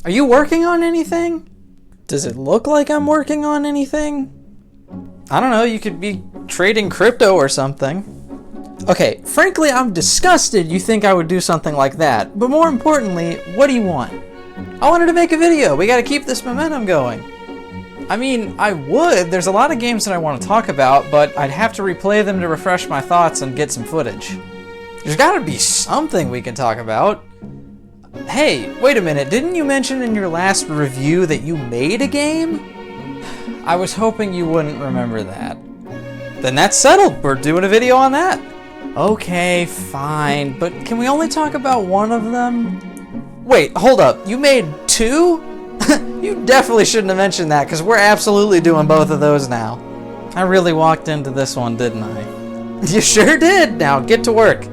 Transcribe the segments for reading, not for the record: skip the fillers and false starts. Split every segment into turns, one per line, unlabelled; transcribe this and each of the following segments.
Are you working on anything? Does it look like I'm working on anything? I don't know, you could be trading crypto or something. Okay, frankly, I'm disgusted you think I would do something like that, but more importantly, what do you want? I wanted to make a video. We gotta keep this momentum going. I mean, I would. There's a lot of games that I want to talk about, but I'd have to replay them to refresh my thoughts and get some footage. There's gotta be something we can talk about. Hey, wait a minute, didn't you mention in your last review that you made a game? I was hoping you wouldn't remember that. Then that's settled, we're doing a video on that. Okay, fine, but can we only talk about one of them? Wait, hold up, you made 2? You definitely shouldn't have mentioned that, because we're absolutely doing both of those now. I really walked into this one, didn't I? You sure did! Now, get to work.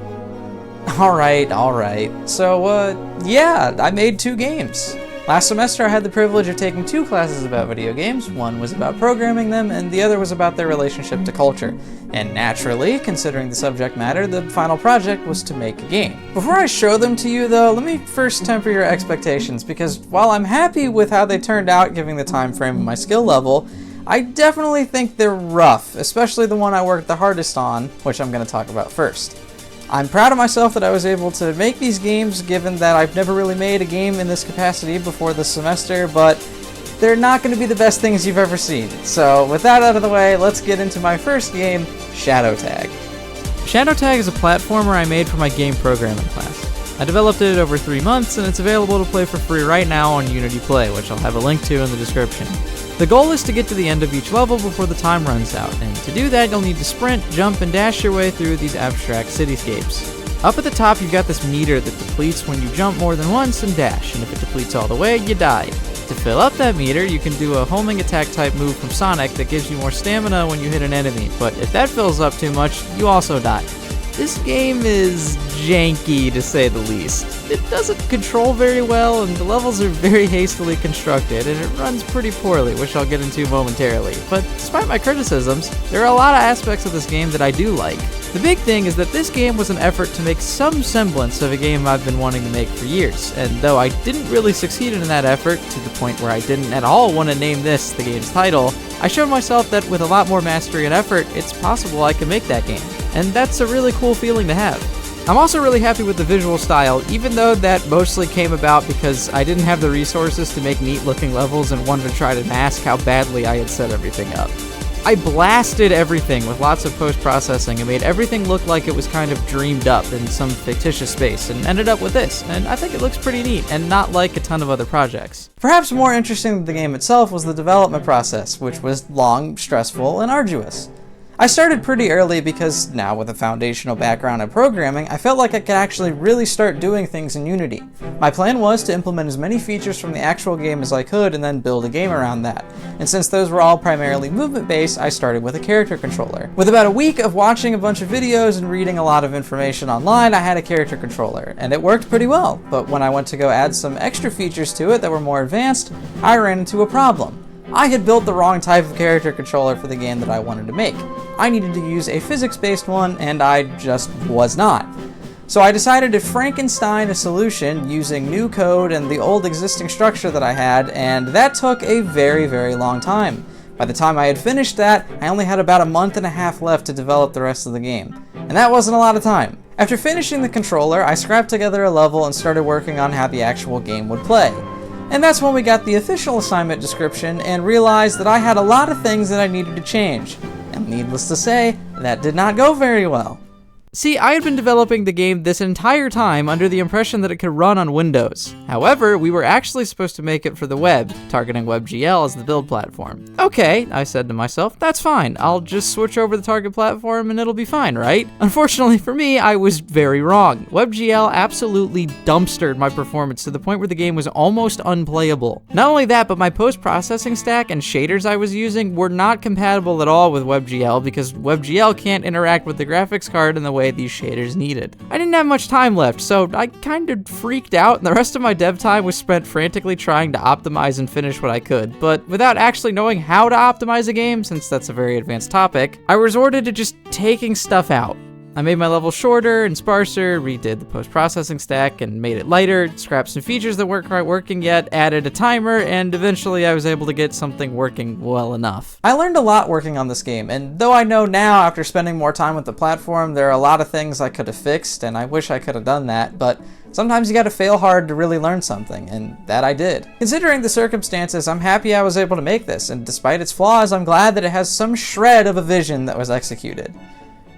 Alright. So, yeah, I made 2 games. Last semester I had the privilege of taking 2 classes about video games. One was about programming them, and the other was about their relationship to culture. And naturally, considering the subject matter, the final project was to make a game. Before I show them to you though, let me first temper your expectations, because while I'm happy with how they turned out given the time frame and my skill level, I definitely think they're rough, especially the one I worked the hardest on, which I'm going to talk about first. I'm proud of myself that I was able to make these games, given that I've never really made a game in this capacity before this semester, but they're not going to be the best things you've ever seen. So with that out of the way, let's get into my first game, Shadow Tag. Shadow Tag is a platformer I made for my game programming class. I developed it over 3 months, and it's available to play for free right now on Unity Play, which I'll have a link to in the description. The goal is to get to the end of each level before the time runs out, and to do that you'll need to sprint, jump, and dash your way through these abstract cityscapes. Up at the top you've got this meter that depletes when you jump more than once and dash, and if it depletes all the way, you die. To fill up that meter, you can do a homing attack type move from Sonic that gives you more stamina when you hit an enemy, but if that fills up too much, you also die. This game is janky, to say the least. It doesn't control very well, and the levels are very hastily constructed, and it runs pretty poorly, which I'll get into momentarily. But despite my criticisms, there are a lot of aspects of this game that I do like. The big thing is that this game was an effort to make some semblance of a game I've been wanting to make for years, and though I didn't really succeed in that effort, to the point where I didn't at all want to name this the game's title, I showed myself that with a lot more mastery and effort, it's possible I can make that game. And that's a really cool feeling to have. I'm also really happy with the visual style, even though that mostly came about because I didn't have the resources to make neat looking levels and wanted to try to mask how badly I had set everything up. I blasted everything with lots of post-processing and made everything look like it was kind of dreamed up in some fictitious space, and ended up with this, and I think it looks pretty neat and not like a ton of other projects. Perhaps more interesting than the game itself was the development process, which was long, stressful, and arduous. I started pretty early because now with a foundational background in programming, I felt like I could actually really start doing things in Unity. My plan was to implement as many features from the actual game as I could and then build a game around that. And since those were all primarily movement-based, I started with a character controller. With about a week of watching a bunch of videos and reading a lot of information online, I had a character controller, and it worked pretty well. But when I went to go add some extra features to it that were more advanced, I ran into a problem. I had built the wrong type of character controller for the game that I wanted to make. I needed to use a physics-based one, and I just was not. So I decided to Frankenstein a solution using new code and the old existing structure that I had, and that took a very, very long time. By the time I had finished that, I only had about a month and a half left to develop the rest of the game. And that wasn't a lot of time. After finishing the controller, I scrapped together a level and started working on how the actual game would play. And that's when we got the official assignment description and realized that I had a lot of things that I needed to change. And needless to say, that did not go very well. See, I had been developing the game this entire time under the impression that it could run on Windows. However, we were actually supposed to make it for the web, targeting WebGL as the build platform. Okay, I said to myself, that's fine. I'll just switch over the target platform and it'll be fine, right? Unfortunately for me, I was very wrong. WebGL absolutely dumpstered my performance to the point where the game was almost unplayable. Not only that, but my post-processing stack and shaders I was using were not compatible at all with WebGL because WebGL can't interact with the graphics card in the way these shaders needed. I didn't have much time left, so I kind of freaked out, and the rest of my dev time was spent frantically trying to optimize and finish what I could. But without actually knowing how to optimize a game, since that's a very advanced topic, I resorted to just taking stuff out.
I made my level shorter and sparser, redid the post-processing stack and made it lighter, scrapped some features that weren't quite working yet, added a timer, and eventually I was able to get something working well enough.
I learned a lot working on this game, and though I know now after spending more time with the platform, there are a lot of things I could have fixed, and I wish I could have done that, but sometimes you gotta fail hard to really learn something, and that I did. Considering the circumstances, I'm happy I was able to make this, and despite its flaws, I'm glad that it has some shred of a vision that was executed.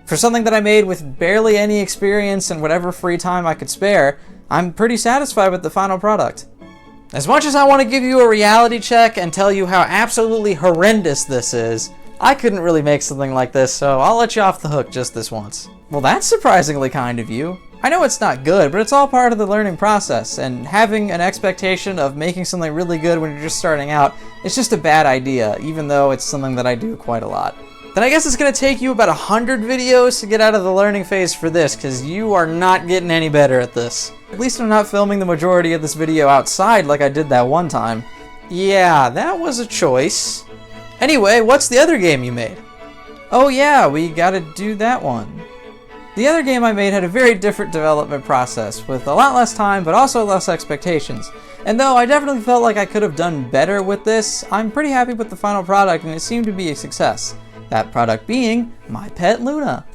For something that I made with barely any experience and whatever free time I could spare, I'm pretty satisfied with the final product. As much as I want to give you a reality check and tell you how absolutely horrendous this is, I couldn't really make something like this, so I'll let you off the hook just this once. Well, that's surprisingly kind of you. I know it's not good, but it's all part of the learning process, and having an expectation of making something really good when you're just starting out is just a bad idea, even though it's something that I do quite a lot. Then I guess it's going to take you about 100 videos to get out of the learning phase for this, because you are not getting any better at this. At least I'm not filming the majority of this video outside like I did that one time. Yeah, that was a choice. Anyway, what's the other game you made? Oh yeah, we gotta do that one. The other game I made had a very different development process, with a lot less time but also less expectations. And though I definitely felt like I could have done better with this, I'm pretty happy with the final product and it seemed to be a success. That product being My Pet Luna.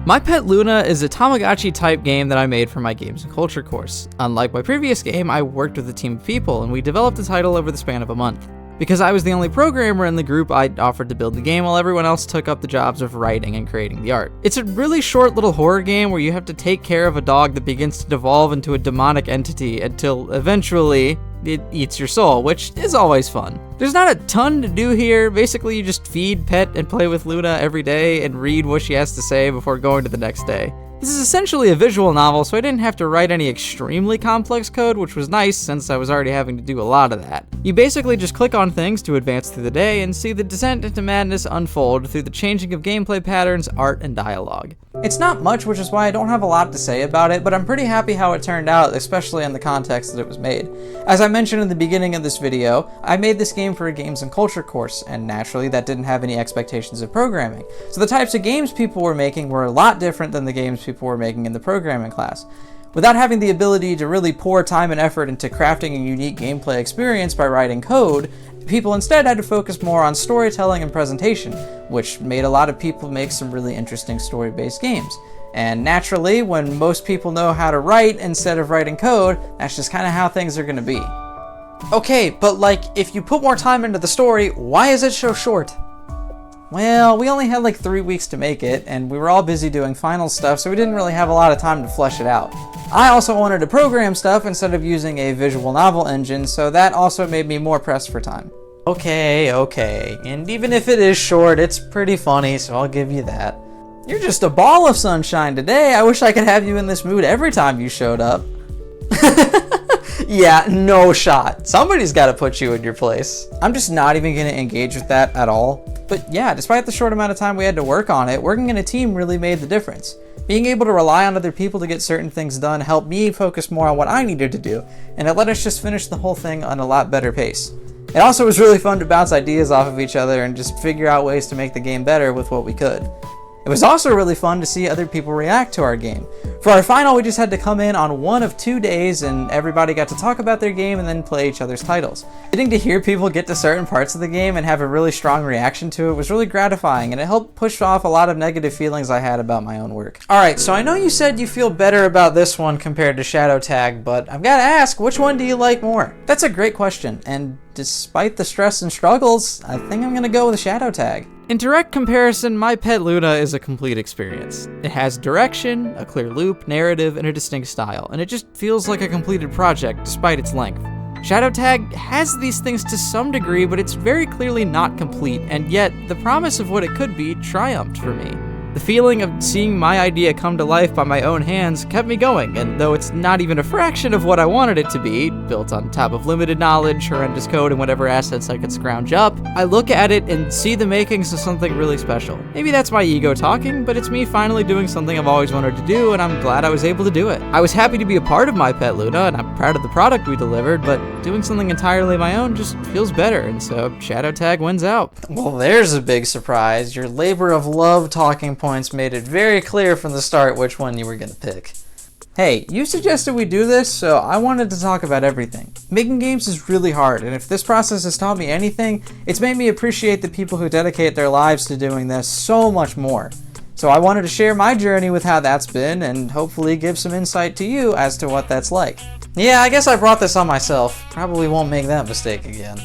My Pet Luna is a Tamagotchi type game that I made for my games and culture course. Unlike my previous game, I worked with a team of people and we developed the title over the span of a month. Because I was the only programmer in the group, I offered to build the game while everyone else took up the jobs of writing and creating the art. It's a really short little horror game where you have to take care of a dog that begins to devolve into a demonic entity until eventually it eats your soul, which is always fun. There's not a ton to do here. Basically, you just feed, pet, and play with Luna every day and read what she has to say before going to the next day. This is essentially a visual novel, so I didn't have to write any extremely complex code, which was nice since I was already having to do a lot of that. You basically just click on things to advance through the day and see the descent into madness unfold through the changing of gameplay patterns, art, and dialogue.
It's not much, which is why I don't have a lot to say about it, but I'm pretty happy how it turned out, especially in the context that it was made. As I mentioned in the beginning of this video, I made this game for a games and culture course, and naturally that didn't have any expectations of programming. So the types of games people were making were a lot different than the games people were making in the programming class. Without having the ability to really pour time and effort into crafting a unique gameplay experience by writing code, people instead had to focus more on storytelling and presentation, which made a lot of people make some really interesting story-based games. And naturally, when most people know how to write instead of writing code, that's just kind of how things are going to be. Okay, but like, if you put more time into the story, why is it so short? Well, we only had like 3 weeks to make it, and we were all busy doing final stuff, so we didn't really have a lot of time to flesh it out. I also wanted to program stuff instead of using a visual novel engine, so that also made me more pressed for time. Okay, and even if it is short, it's pretty funny, so I'll give you that. You're just a ball of sunshine today. I wish I could have you in this mood every time you showed up. Yeah, no shot. Somebody's got to put you in your place. I'm just not even going to engage with that at all. But yeah, despite the short amount of time we had to work on it, working in a team really made the difference. Being able to rely on other people to get certain things done helped me focus more on what I needed to do, and it let us just finish the whole thing on a lot better pace. It also was really fun to bounce ideas off of each other and just figure out ways to make the game better with what we could. It was also really fun to see other people react to our game. For our final, we just had to come in on one of 2 days and everybody got to talk about their game and then play each other's titles. Getting to hear people get to certain parts of the game and have a really strong reaction to it was really gratifying, and it helped push off a lot of negative feelings I had about my own work. Alright, so I know you said you feel better about this one compared to Shadow Tag, but I've got to ask, which one do you like more? That's a great question, and despite the stress and struggles, I think I'm gonna go with Shadow Tag.
In direct comparison, My Pet Luna is a complete experience. It has direction, a clear loop, narrative, and a distinct style, and it just feels like a completed project despite its length. Shadow Tag has these things to some degree, but it's very clearly not complete, and yet the promise of what it could be triumphed for me. The feeling of seeing my idea come to life by my own hands kept me going, and though it's not even a fraction of what I wanted it to be, built on top of limited knowledge, horrendous code, and whatever assets I could scrounge up, I look at it and see the makings of something really special. Maybe that's my ego talking, but it's me finally doing something I've always wanted to do, and I'm glad I was able to do it. I was happy to be a part of My Pet Luna, and I'm proud of the product we delivered, but doing something entirely my own just feels better, and so Shadow Tag wins out.
Well, there's a big surprise. Your labor of love talking points made it very clear from the start which one you were gonna pick. Hey, you suggested we do this, so I wanted to talk about everything. Making games is really hard, and if this process has taught me anything, it's made me appreciate the people who dedicate their lives to doing this so much more. So I wanted to share my journey with how that's been, and hopefully give some insight to you as to what that's like. Yeah, I guess I brought this on myself. Probably won't make that mistake again.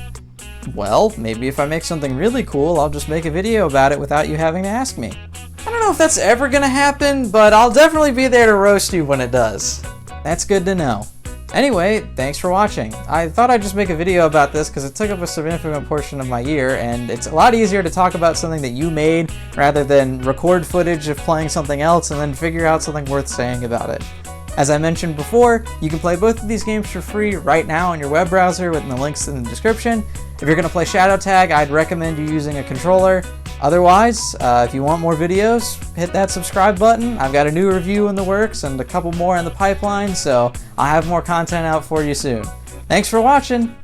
Well, maybe if I make something really cool, I'll just make a video about it without you having to ask me. I don't know if that's ever gonna happen, but I'll definitely be there to roast you when it does. That's good to know. Anyway, thanks for watching. I thought I'd just make a video about this because it took up a significant portion of my year, and it's a lot easier to talk about something that you made rather than record footage of playing something else and then figure out something worth saying about it. As I mentioned before, you can play both of these games for free right now on your web browser with the links in the description. If you're going to play Shadow Tag, I'd recommend you using a controller. Otherwise, if you want more videos, hit that subscribe button. I've got a new review in the works and a couple more in the pipeline, so I'll have more content out for you soon. Thanks for watching!